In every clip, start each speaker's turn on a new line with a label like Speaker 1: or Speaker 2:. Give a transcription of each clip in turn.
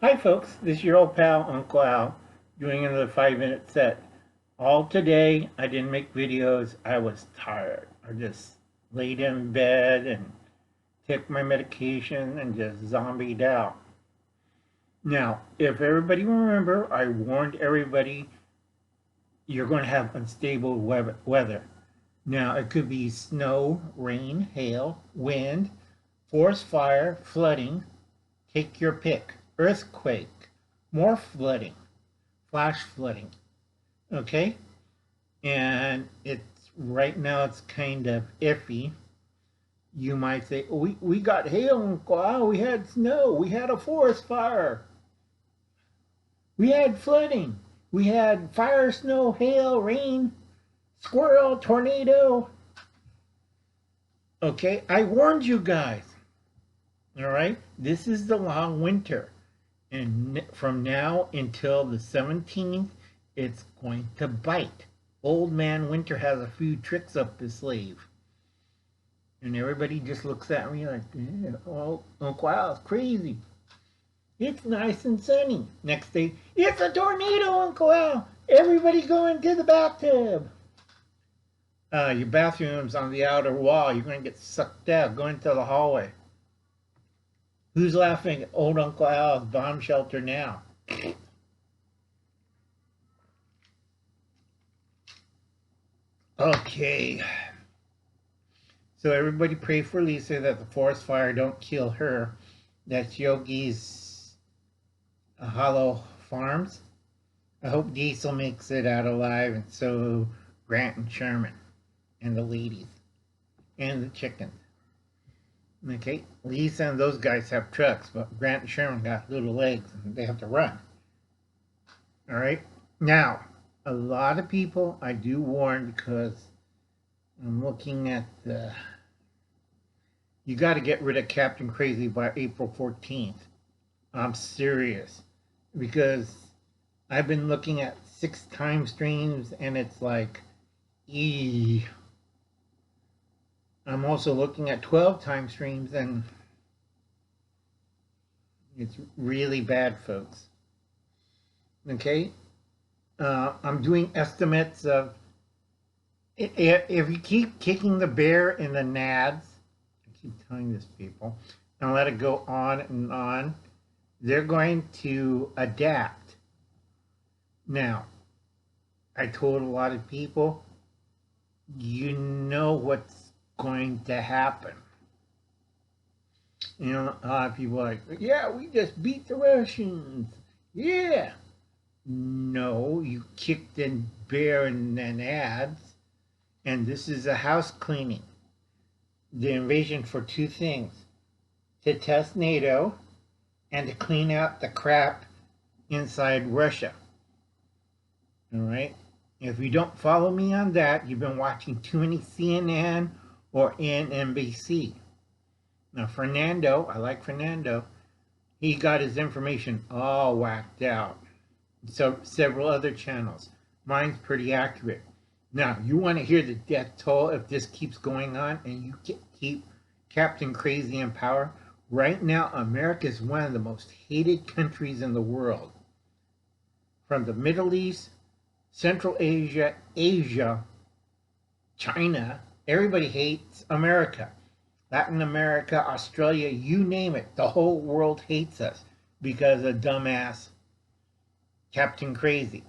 Speaker 1: Hi folks, this is your old pal Uncle Al doing another 5-minute set. All today I didn't make videos. I was tired. I just laid in bed and took my medication and just zombied out. Now, if everybody remember, I warned everybody you're going to have unstable weather. Now, it could be snow, rain, hail, wind, forest fire, flooding, take your pick, earthquake, more flooding, flash flooding, okay? And it's right now it's kind of iffy. You might say, oh, we got hail, wow, we had snow, we had a forest fire, we had flooding, we had fire, snow, hail, rain, squirrel, tornado. Okay, I warned you guys. All right, this is the long winter. And from now until the 17th, it's going to bite. Old man Winter has a few tricks up his sleeve. And everybody just looks at me like, oh, Uncle Al's crazy. It's nice and sunny. Next day, it's a tornado, Uncle Al. Everybody go into the bathtub. Your bathroom's on the outer wall. You're going to get sucked out. Go into the hallway. Who's laughing at old Uncle Al's bomb shelter now? Okay. So everybody pray for Lisa that the forest fire don't kill her. That's Yogi's Hollow Farms. I hope Diesel makes it out alive, and so Grant and Sherman and the ladies and the chickens. Okay, Lisa and those guys have trucks, but Grant and Sherman got little legs and they have to run. All right, now a lot of people I do warn because I'm looking at the. You got to get rid of Captain Crazy by April 14th. I'm serious because I've been looking at 6 time streams and it's like, eee. I'm also looking at 12 time streams and it's really bad, folks. Okay? I'm doing estimates of if you keep kicking the bear in the nads, I keep telling this people, and let it go on and on, they're going to adapt. Now, I told a lot of people, you know what's going to happen. You know, a lot of people are like, yeah, we just beat the Russians. Yeah. No, you kicked in bear and ads, and this is a house cleaning. The invasion for 2 things: to test NATO and to clean out the crap inside Russia. All right? If you don't follow me on that, you've been watching too many CNN or NBC. Now, Fernando, I like Fernando, he got his information all whacked out. So, several other channels. Mine's pretty accurate. Now, you want to hear the death toll if this keeps going on and you keep Captain Crazy in power? Right now, America is one of the most hated countries in the world. From the Middle East, Central Asia, China, everybody hates America. Latin America, Australia, you name it. The whole world hates us because of dumbass Captain Crazy.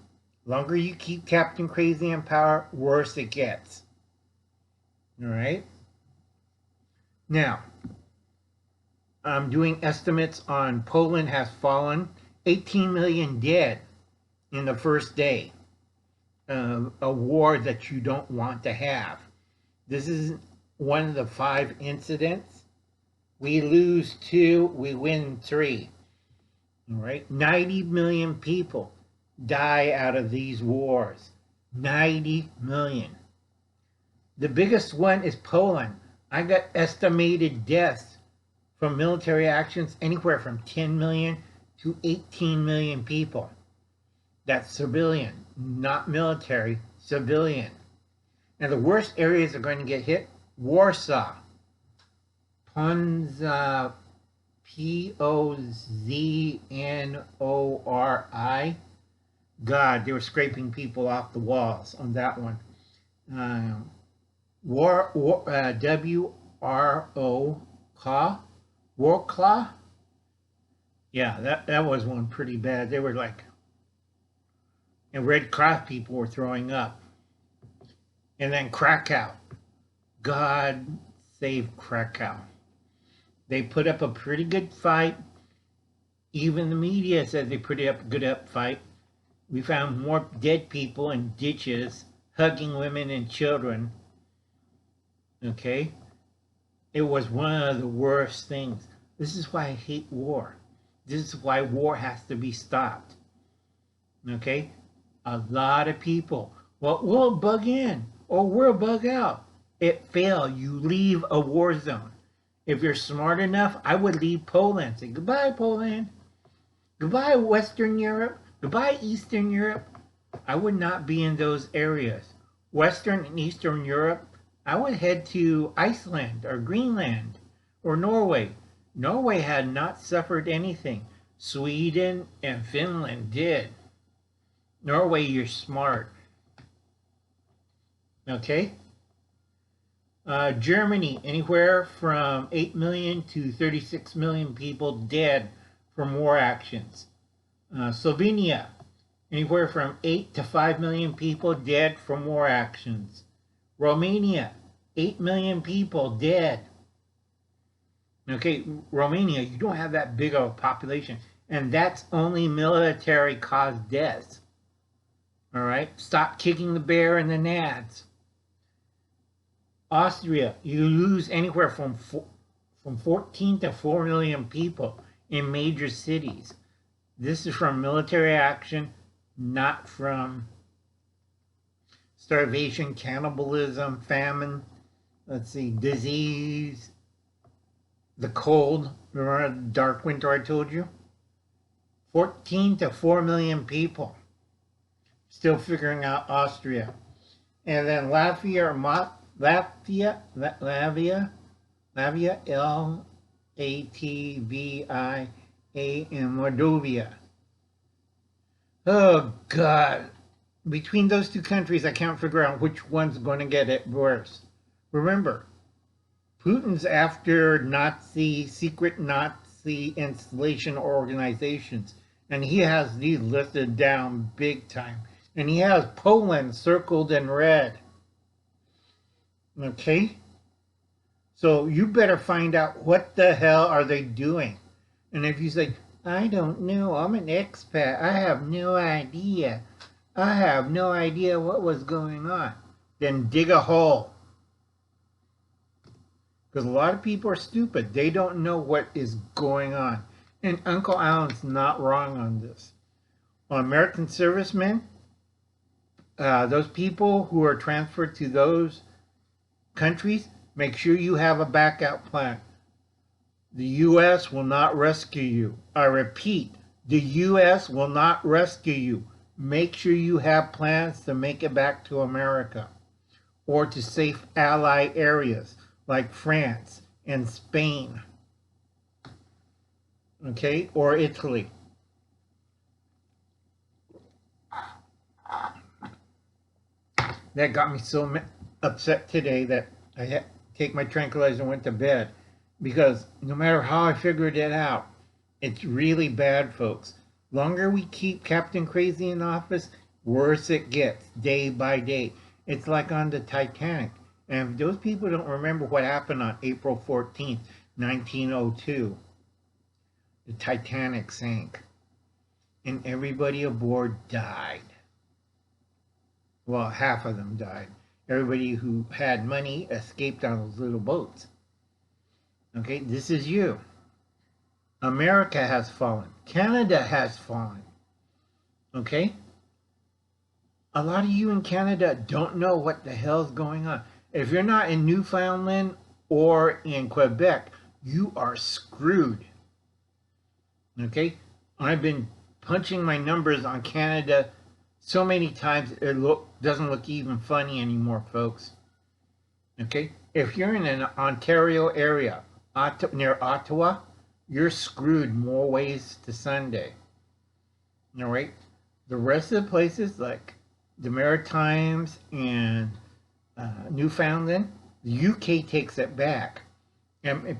Speaker 1: Longer you keep Captain Crazy in power, worse it gets. All right? Now, I'm doing estimates on Poland has fallen. 18 million dead in the first day. A war that you don't want to have. This is one of the 5 incidents. We lose 2, we win 3. All right, 90 million people die out of these wars. 90 million. The biggest one is Poland. I got estimated deaths from military actions anywhere from 10 million to 18 million people. That's civilian, not military, civilian. Now the worst areas are going to get hit: Warsaw, Ponza, Poznori. God, they were scraping people off the walls on that one. Warclaw. Yeah, that was one pretty bad. They were like, and Red Cross people were throwing up. And then Krakow. God save Krakow. They put up a pretty good fight. Even the media said they put up a good fight. We found more dead people in ditches, hugging women and children. Okay? It was one of the worst things. This is why I hate war. This is why war has to be stopped. Okay? A lot of people, well, we'll bug in or we'll bug out. It failed. You leave a war zone. If you're smart enough, I would leave Poland. Say, goodbye, Poland. Goodbye, Western Europe. Goodbye, Eastern Europe. I would not be in those areas. Western and Eastern Europe, I would head to Iceland or Greenland or Norway. Norway had not suffered anything. Sweden and Finland did. Norway, you're smart. Okay? Germany, anywhere from 8 million to 36 million people dead from war actions. Slovenia, anywhere from 8 to 5 million people dead from war actions. Romania, 8 million people dead. Okay, Romania, you don't have that big of a population. And that's only military-caused deaths. All right? Stop kicking the bear and the nads. Austria, you lose anywhere from 14 to 4 million people in major cities. This is from military action, not from starvation, cannibalism, famine, let's see, disease, the cold. Remember the dark winter I told you? 14 to 4 million people. Still figuring out Austria. And then Latvia, Latvia, and Moldova. Oh, God. Between those two countries, I can't figure out which one's going to get it worse. Remember, Putin's after secret Nazi installation organizations, and he has these listed down big time. And he has Poland circled in red. Okay? So you better find out what the hell are they doing. And if you say, I don't know, I'm an expat, I have no idea. I have no idea what was going on. Then dig a hole. Because a lot of people are stupid. They don't know what is going on. And Uncle Alan's not wrong on this. On American servicemen, those people who are transferred to those countries, make sure you have a backup plan. The U.S. will not rescue you. I repeat, the U.S. will not rescue you. Make sure you have plans to make it back to America or to safe ally areas like France and Spain, okay, or Italy. That got me so upset today that I had to take my tranquilizer and went to bed, because no matter how I figured it out, it's really bad, folks. Longer we keep Captain Crazy in office, worse it gets day by day. It's like on the Titanic. And if those people don't remember what happened on April 14th, 1902, the Titanic sank and everybody aboard died. Well, half of them died. Everybody who had money escaped on those little boats. Okay, this is you. America has fallen. Canada has fallen. Okay? A lot of you in Canada don't know what the hell's going on. If you're not in Newfoundland or in Quebec, you are screwed. Okay? I've been punching my numbers on Canada so many times it doesn't look even funny anymore, folks. Okay? If you're in an Ontario area, near Ottawa, you're screwed more ways to Sunday. All right. The rest of the places like the Maritimes and Newfoundland, the UK takes it back, and what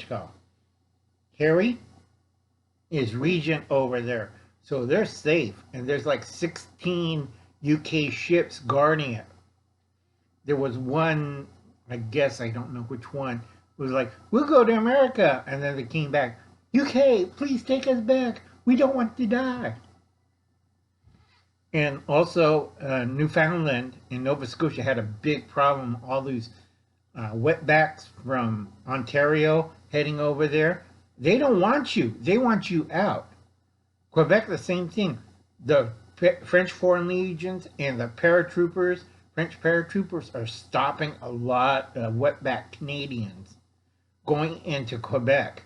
Speaker 1: you call Harry is regent over there, so they're safe. And there's like 16 UK ships guarding it. There was one, I guess I don't know which one, was like, "We'll go to America," and then they came back, "UK, please take us back. We don't want to die." And also, Newfoundland and Nova Scotia had a big problem. All these wetbacks from Ontario heading over there, they don't want you. They want you out. Quebec, the same thing. The French Foreign Legions and the paratroopers, French paratroopers, are stopping a lot of wetback Canadians going into Quebec.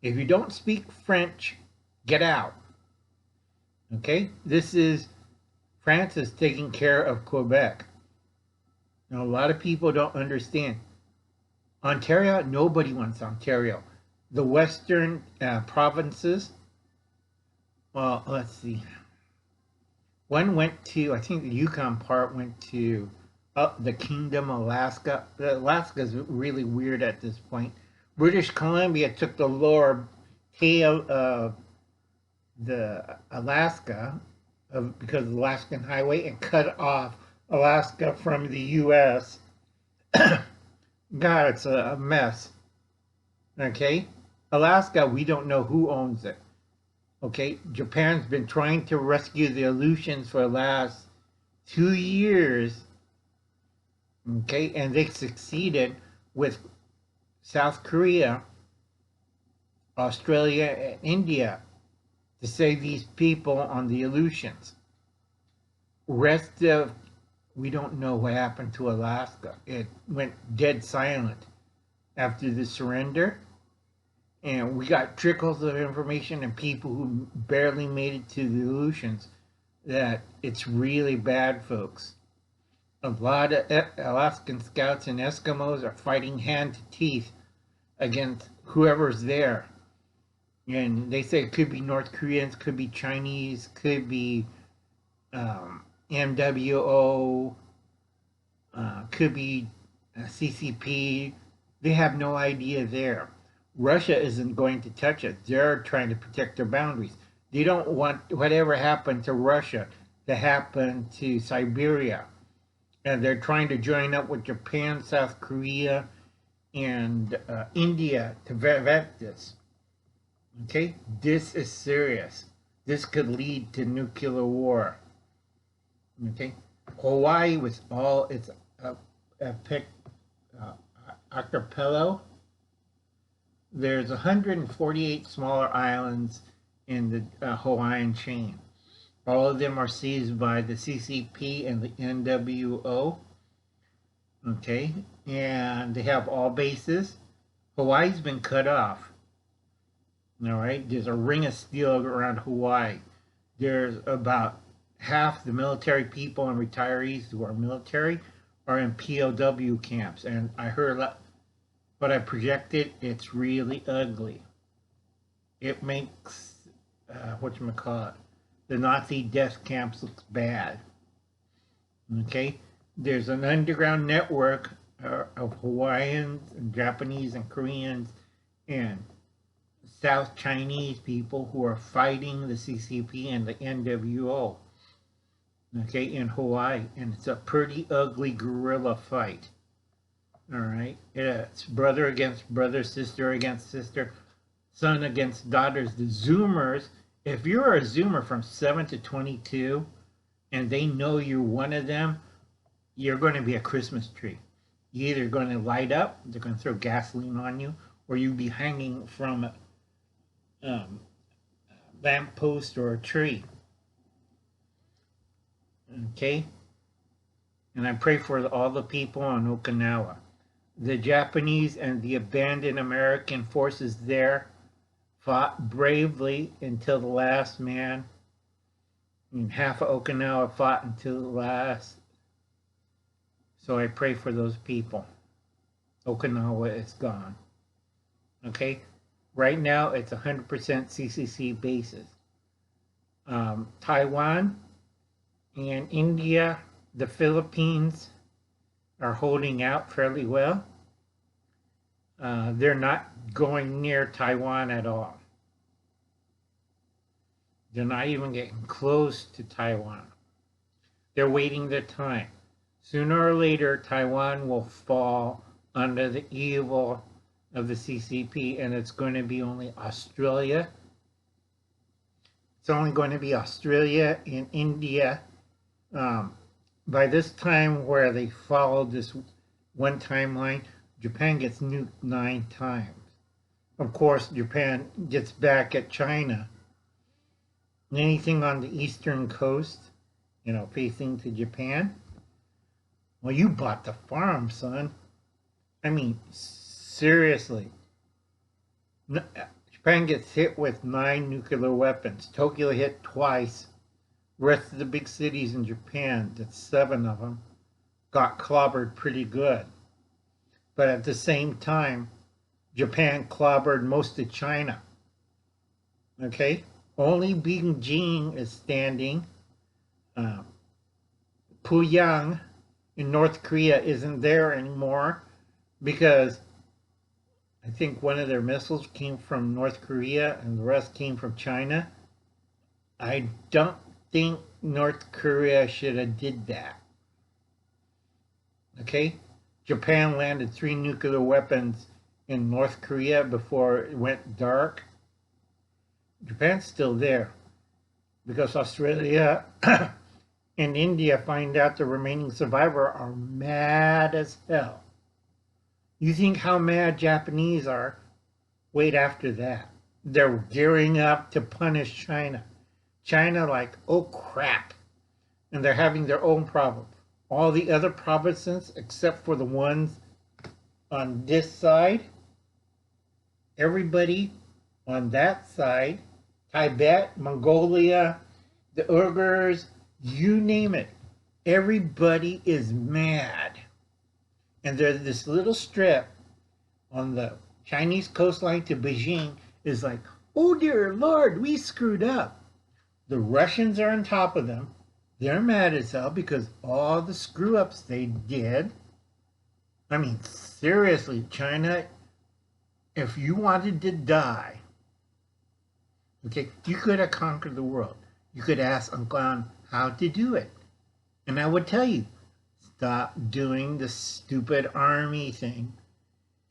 Speaker 1: If you don't speak French, get out. Okay? This is France is taking care of Quebec. Now, a lot of people don't understand. Ontario, nobody wants Ontario. The western provinces, well, let's see. One went to, I think the Yukon part went to the Kingdom, Alaska. Alaska is really weird at this point. British Columbia took the lower tail of the Alaska because of the Alaskan Highway and cut off Alaska from the U.S. God, it's a mess. Okay? Alaska, we don't know who owns it. Okay? Japan's been trying to rescue the Aleutians for the last 2 years. Okay? And they succeeded with South Korea, Australia, and India to save these people on the Aleutians. Rest of, we don't know what happened to Alaska. It went dead silent after the surrender. And we got trickles of information and people who barely made it to the Aleutians that it's really bad, folks. A lot of Alaskan scouts and Eskimos are fighting hand to teeth against whoever's there. And they say it could be North Koreans, could be Chinese, could be MWO, could be CCP. They have no idea there. Russia isn't going to touch it. They're trying to protect their boundaries. They don't want whatever happened to Russia to happen to Siberia. And they're trying to join up with Japan, South Korea, and India to prevent this. Okay, this is serious. This could lead to nuclear war. Okay, Hawaii with all its archipelago. There's 148 smaller islands in the Hawaiian chain. All of them are seized by the CCP and the NWO. Okay, and they have all bases. Hawaii's been cut off. All right, there's a ring of steel around Hawaii. There's about half the military people and retirees who are military are in POW camps. And I heard what I projected, it's really ugly. It makes, the Nazi death camps look bad. Okay, there's an underground network of Hawaiians and Japanese and Koreans and South Chinese people who are fighting the CCP and the NWO, okay, in Hawaii. And it's a pretty ugly guerrilla fight. All right, it's brother against brother, sister against sister, son against daughters. The Zoomers, if you're a Zoomer from 7 to 22 and they know you're one of them, you're going to be a Christmas tree. You're either going to light up, they're going to throw gasoline on you, or you'll be hanging from a lamppost or a tree. Okay? And I pray for all the people on Okinawa. The Japanese and the abandoned American forces there fought bravely until the last man. And half of Okinawa fought until the last. So I pray for those people. Okinawa is gone. Okay? Right now, it's 100% CCC bases. Taiwan and India, the Philippines are holding out fairly well. They're not going near Taiwan at all. They're not even getting close to Taiwan. They're waiting their time. Sooner or later, Taiwan will fall under the evil of the CCP, and it's going to be only Australia. It's only going to be Australia and India. By this time, where they followed this one timeline, Japan gets nuked 9 times. Of course, Japan gets back at China. Anything on the eastern coast, facing to Japan, well, you bought the farm, son. I mean, seriously. Japan gets hit with 9 nuclear weapons. Tokyo hit twice. The rest of the big cities in Japan, that's 7 of them, got clobbered pretty good. But at the same time, Japan clobbered most of China. Okay? Only Beijing is standing. Pyongyang in North Korea isn't there anymore because I think one of their missiles came from North Korea and the rest came from China. I don't think North Korea should have did that. Okay? Japan landed 3 nuclear weapons in North Korea before it went dark. Japan's still there because Australia and India find out the remaining survivors are mad as hell. You think how mad Japanese are? Wait after that. They're gearing up to punish China. China like, oh crap. And they're having their own problem. All the other provinces, except for the ones on this side, everybody on that side, Tibet, Mongolia, the Uyghurs, you name it, everybody is mad. And there's this little strip on the Chinese coastline to Beijing is like, oh dear Lord, we screwed up. The Russians are on top of them. They're mad as hell because all the screw ups they did. I mean, seriously, China, if you wanted to die, okay, you could have conquered the world. You could ask Uncle An how to do it. And I would tell you, stop doing the stupid army thing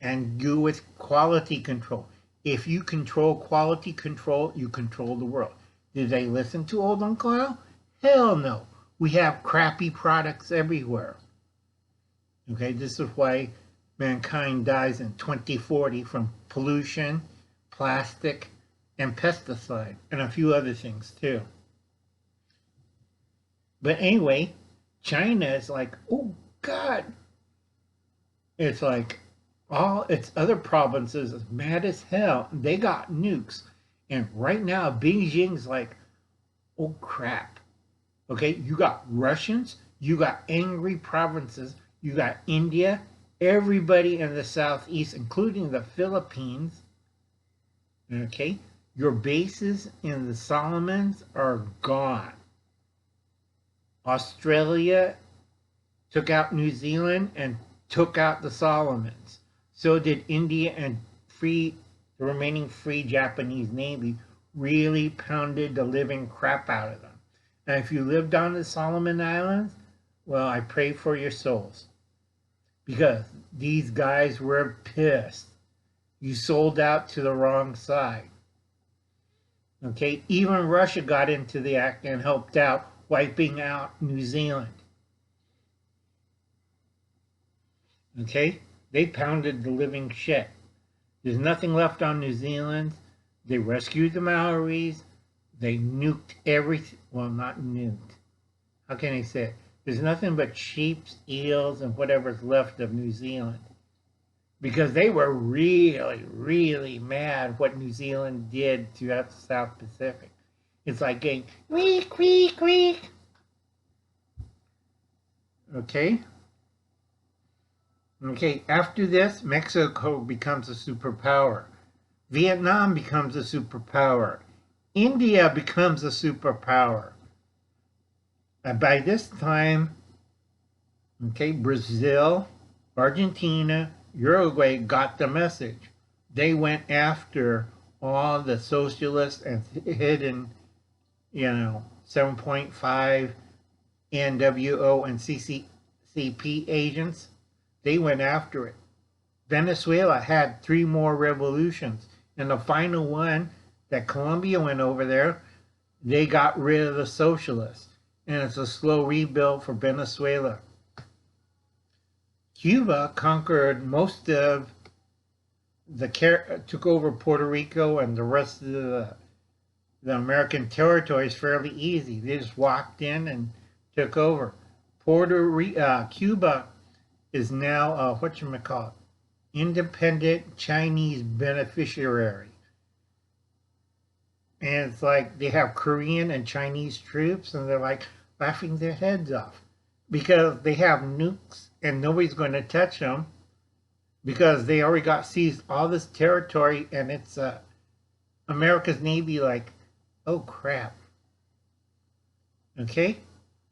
Speaker 1: and go with quality control. If you control quality control, you control the world. Did they listen to old Uncle Al? Hell no. We have crappy products everywhere. Okay, this is why mankind dies in 2040 from pollution, plastic, and pesticide, and a few other things too. But anyway, China is like, oh God. It's like all its other provinces is mad as hell. They got nukes. And right now, Beijing's like, oh crap. Okay, you got Russians, you got angry provinces, you got India, everybody in the southeast, including the Philippines. Okay, your bases in the Solomons are gone. Australia took out New Zealand and took out the Solomons. So did India, and the remaining free Japanese Navy really pounded the living crap out of them. And if you lived on the Solomon Islands, well, I pray for your souls. Because these guys were pissed. You sold out to the wrong side. Okay, even Russia got into the act and helped out, wiping out New Zealand. Okay, they pounded the living shit. There's nothing left on New Zealand. They rescued the Maoris. They nuked everything. Well, not nuked. How can I say it? There's nothing but sheep, eels, and whatever's left of New Zealand. Because they were really, really mad what New Zealand did throughout the South Pacific. It's like going, queek, queek, queek. Okay? Okay, after this, Mexico becomes a superpower. Vietnam becomes a superpower. India becomes a superpower. And by this time, okay, Brazil, Argentina, Uruguay got the message. They went after all the socialists and hidden, 7.5 NWO and CCP agents. They went after it. Venezuela had 3 more revolutions. And the final one that Colombia went over there, they got rid of the socialists. And it's a slow rebuild for Venezuela. Cuba conquered most of took over Puerto Rico and the rest of the American territories fairly easy. They just walked in and took over. Cuba is now independent Chinese beneficiary. And it's like they have Korean and Chinese troops, and they're like laughing their heads off because they have nukes and nobody's going to touch them because they already got seized all this territory, and it's America's Navy like, oh crap. Okay?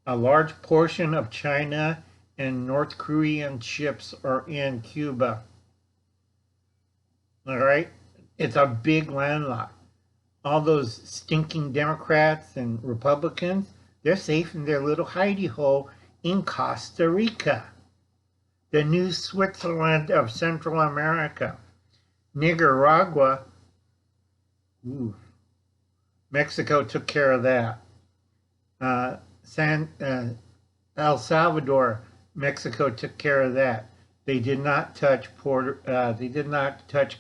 Speaker 1: A large portion of China and North Korean ships are in Cuba. All right? It's a big landlock. All those stinking Democrats and Republicans, they're safe in their little hidey hole in Costa Rica, the new Switzerland of Central America. Nicaragua, Mexico took care of that. El Salvador, Mexico took care of that. They did not touch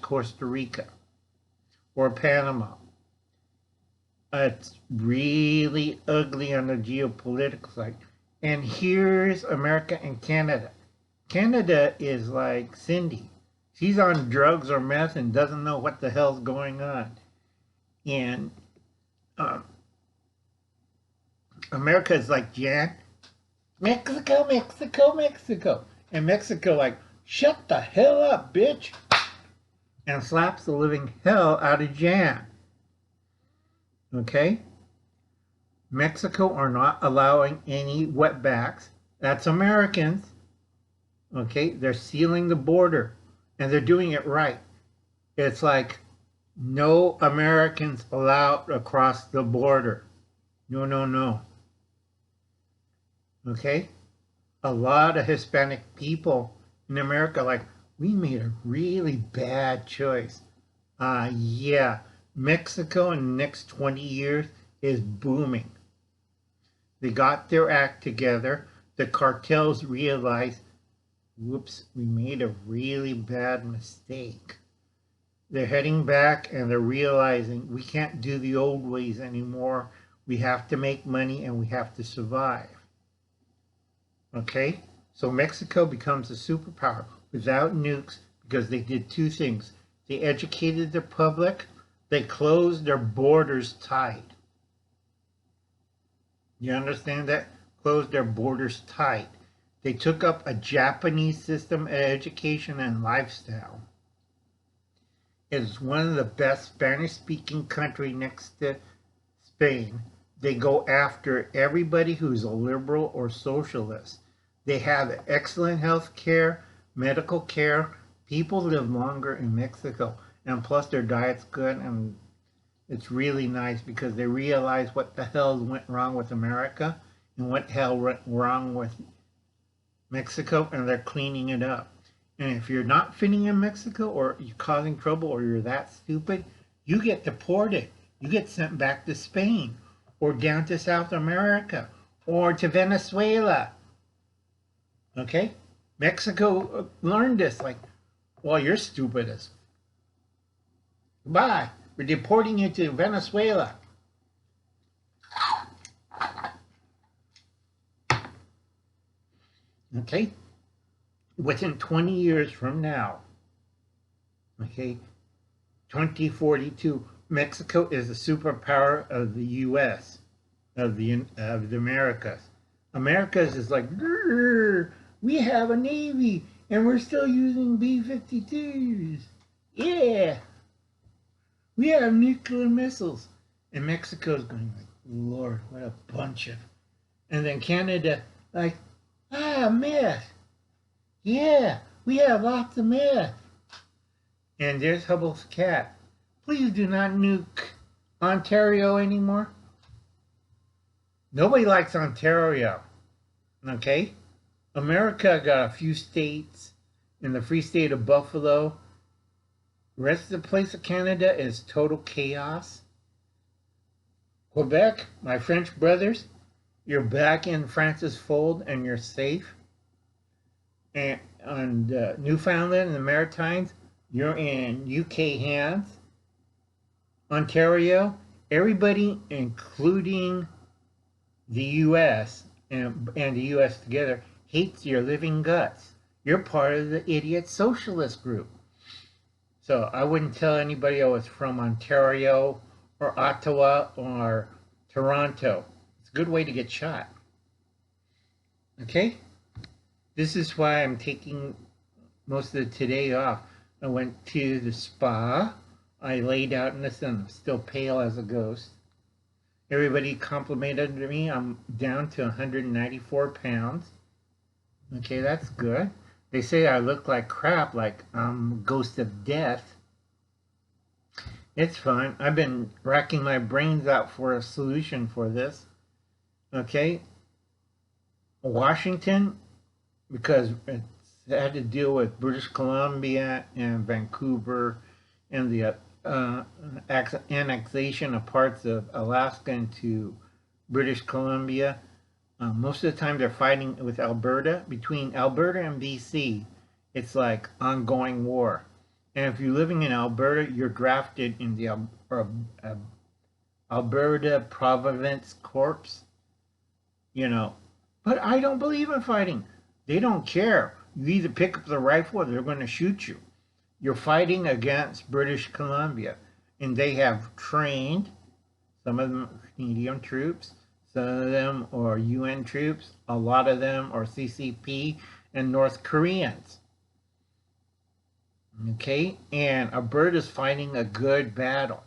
Speaker 1: Costa Rica or Panama. It's really ugly on the geopolitical side. And here's America and Canada. Canada is like Cindy. She's on drugs or meth and doesn't know what the hell's going on. And America is like, Jan, Mexico, Mexico, Mexico. And Mexico like, shut the hell up, bitch. And slaps the living hell out of Jan. Okay? Mexico are not allowing any wetbacks. That's Americans. Okay? They're sealing the border. And they're doing it right. It's like, no Americans allowed across the border. No, no, no. Okay? A lot of Hispanic people in America like, we made a really bad choice. Yeah. Mexico in the next 20 years is booming. They got their act together. The cartels realized, whoops, we made a really bad mistake. They're heading back and they're realizing we can't do the old ways anymore. We have to make money and we have to survive. Okay? So Mexico becomes a superpower without nukes because they did 2 things. They educated the public. They closed their borders tight. You understand that? Closed their borders tight. They took up a Japanese system of education and lifestyle. It is one of the best Spanish-speaking countries next to Spain. They go after everybody who's a liberal or socialist. They have excellent health care, medical care. People live longer in Mexico. And plus their diet's good, and it's really nice because they realize what the hell went wrong with America and what the hell went wrong with Mexico, and they're cleaning it up. And if you're not fitting in Mexico, or you're causing trouble, or you're that stupid, you get deported. You get sent back to Spain, or down to South America, or to Venezuela. Okay? Mexico learned this, like, well, you're stupid as goodbye. We're deporting you to Venezuela. Okay? Within 20 years from now, okay, 2042, Mexico is the superpower of the U.S., of the Americas. Americas is like, we have a navy And we're still using B-52s. Yeah. We have nuclear missiles. And Mexico's going like, Lord, what a bunch of... And then Canada, like, meth. Yeah, we have lots of meth. And there's Hubble's cat. Please do not nuke Ontario anymore. Nobody likes Ontario. Okay? America got a few states in the free state of Buffalo. The rest of the place of Canada is total chaos. Quebec, my French brothers, you're back in France's fold and you're safe. And Newfoundland and the Maritimes, you're in UK hands. Ontario, everybody, including the US and the US together, hates your living guts. You're part of the idiot socialist group. So I wouldn't tell anybody I was from Ontario or Ottawa or Toronto. It's a good way to get shot. Okay? This is why I'm taking most of today off. I went to the spa. I laid out in the sun. I'm still pale as a ghost. Everybody complimented me. I'm down to 194 pounds. Okay, that's good. They say I look like crap, like I'm a ghost of death. It's fine. I've been racking my brains out for a solution for this. Okay? Washington, because it's had to deal with British Columbia and Vancouver and the annexation of parts of Alaska into British Columbia. Most of the time they're fighting with Alberta. Between Alberta and BC, it's like ongoing war. And if you're living in Alberta, you're drafted in the Alberta Province Corps. You know, but I don't believe in fighting. They don't care. You either pick up the rifle or they're going to shoot you. You're fighting against British Columbia. And they have trained, some of them are Canadian troops, some of them are UN troops, a lot of them are CCP and North Koreans. Okay, and Alberta's fighting a good battle.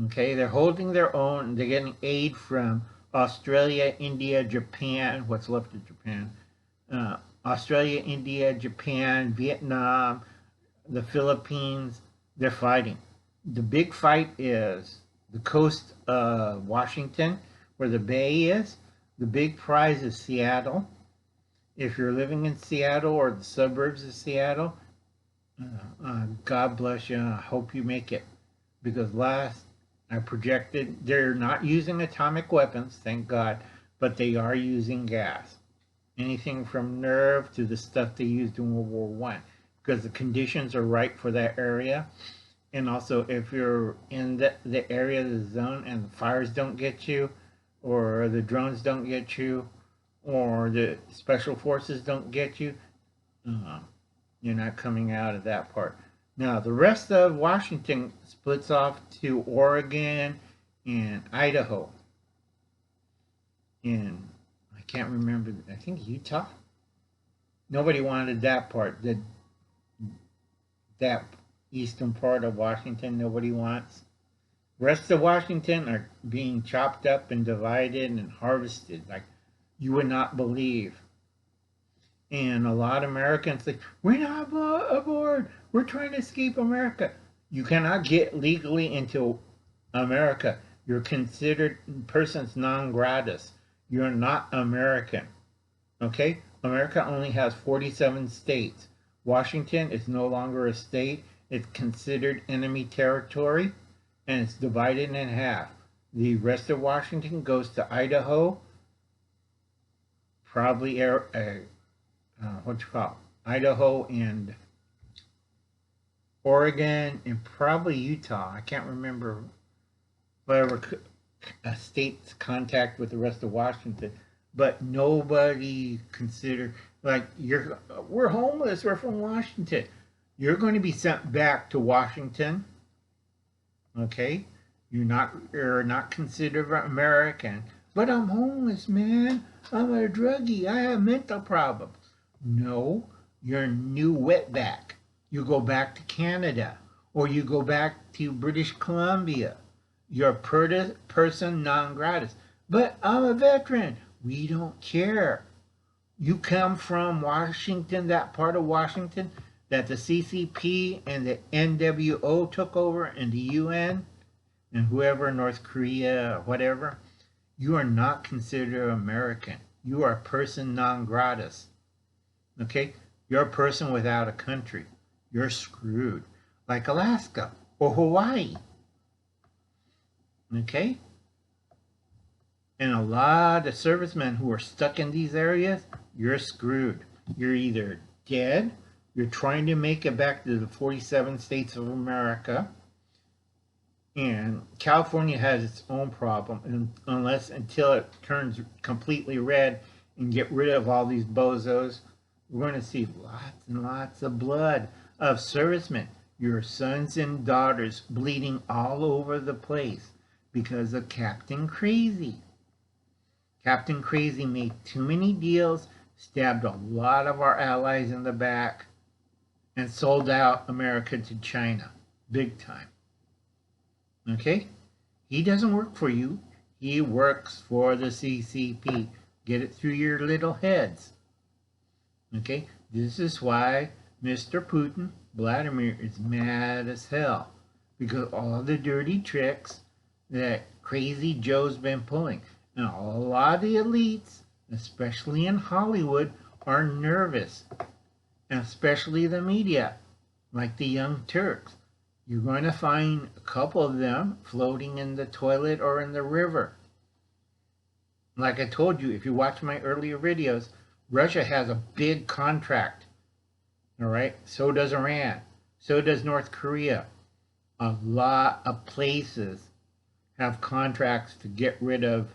Speaker 1: Okay, they're holding their own. They're getting aid from Australia, India, Japan, what's left of Japan, Australia, India, Japan, Vietnam, the Philippines. They're fighting. The big fight is the coast of Washington, where the bay is. The big prize is Seattle. If you're living in Seattle or the suburbs of Seattle, God bless you. I hope you make it. Because last I projected, they're not using atomic weapons, thank God, but they are using gas. Anything from nerve to the stuff they used in World War I. Because the conditions are right for that area. And also, if you're in the area of the zone and the fires don't get you, or the drones don't get you, or the special forces don't get you, you're not coming out of that part. Now, the rest of Washington splits off to Oregon and Idaho. And I can't remember, I think Utah? Nobody wanted that part. That eastern part of Washington, nobody wants. The rest of Washington are being chopped up and divided and harvested like you would not believe. And a lot of Americans think, we're not aboard. We're trying to escape America. You cannot get legally into America. You're considered persons non gratis. You're not American. Okay? America only has 47 states. Washington is no longer a state. It's considered enemy territory, and it's divided in half. The rest of Washington goes to Idaho, probably Idaho and Oregon, and probably Utah. I can't remember whatever state's contact with the rest of Washington, but nobody considered, like, we're homeless, we're from Washington. You're going to be sent back to Washington. Okay? You're not considered American. But I'm homeless, man. I'm a druggie. I have mental problems. No, you're a new wetback. You go back to Canada, or you go back to British Columbia. You're a person non gratis. But I'm a veteran. We don't care. You come from Washington, that part of Washington that the CCP and the NWO took over, and the UN and whoever, North Korea, whatever. You are not considered American. You are a person non gratis. Okay? You're a person without a country. You're screwed. Like Alaska or Hawaii. Okay? And a lot of servicemen who are stuck in these areas, you're screwed. You're either dead, you're trying to make it back to the 47 states of America, and California has its own problem, until it turns completely red and get rid of all these bozos, we're going to see lots and lots of blood of servicemen, your sons and daughters bleeding all over the place because of Captain Crazy. Captain Crazy made too many deals, stabbed a lot of our allies in the back, and sold out America to China, big time. Okay? He doesn't work for you. He works for the CCP. Get it through your little heads. Okay? This is why Mr. Putin, Vladimir, is mad as hell. Because all the dirty tricks that Crazy Joe's been pulling. And a lot of the elites, especially in Hollywood, are nervous. And especially the media, like the Young Turks. You're going to find a couple of them floating in the toilet or in the river. Like I told you, if you watch my earlier videos, Russia has a big contract. All right? So does Iran. So does North Korea. A lot of places have contracts to get rid of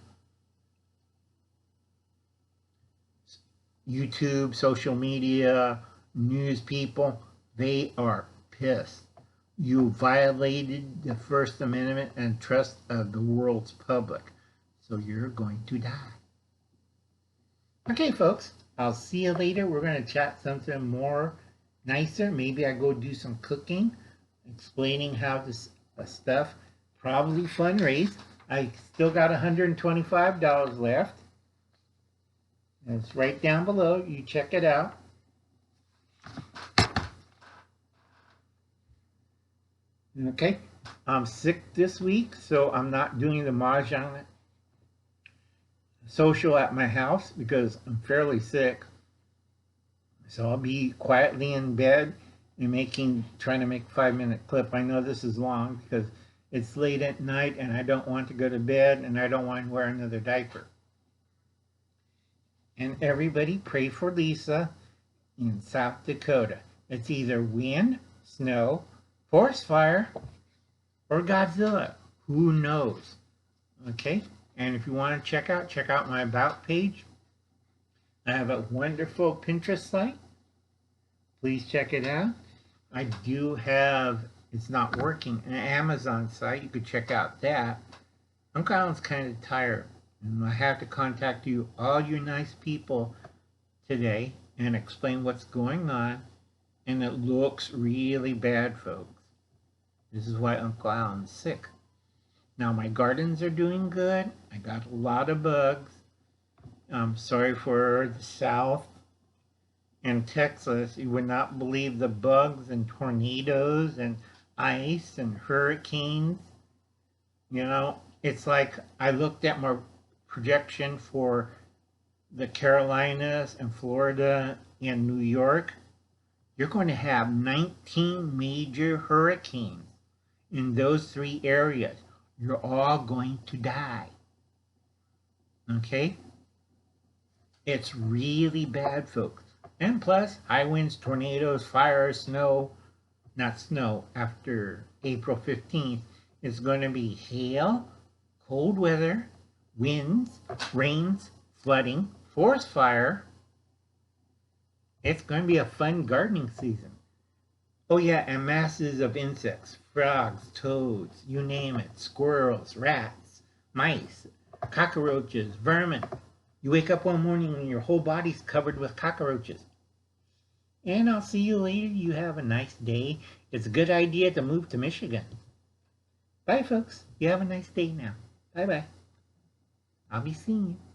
Speaker 1: YouTube, social media, news people. They are pissed. You violated the First Amendment and trust of the world's public. So you're going to die. Okay, folks. I'll see you later. We're going to chat something more nicer. Maybe I go do some cooking, explaining how this stuff, probably fundraise. I still got $125 left. It's right down below. You check it out. Okay, I'm sick this week, so I'm not doing the Mahjong social at my house because I'm fairly sick. So I'll be quietly in bed and trying to make a 5-minute clip. I know this is long because it's late at night and I don't want to go to bed and I don't want to wear another diaper. And everybody pray for Lisa in South Dakota. It's either wind, snow, forest fire, or Godzilla. Who knows? Okay? And if you want to check out my About page. I have a wonderful Pinterest site. Please check it out. I do have, it's not working, an Amazon site. You could check out that. Uncle Alan's kind of tired. And I have to contact you, all you nice people, today and explain what's going on. And it looks really bad, folks. This is why Uncle Alan's sick. Now my gardens are doing good. I got a lot of bugs. I'm sorry for the South and Texas. You would not believe the bugs and tornadoes and ice and hurricanes. You know, it's like I looked at my projection for the Carolinas and Florida and New York. You're going to have 19 major hurricanes in those 3 areas. You're all going to die. Okay? It's really bad, folks. And plus, high winds, tornadoes, fire, snow, not snow, after April 15th, it's going to be hail, cold weather, winds, rains, flooding, forest fire. It's going to be a fun gardening season. Oh yeah, and masses of insects, frogs, toads, you name it, squirrels, rats, mice, cockroaches, vermin. You wake up one morning and your whole body's covered with cockroaches. And I'll see you later. You have a nice day. It's a good idea to move to Michigan. Bye, folks. You have a nice day now. Bye-bye. I'll be seeing you.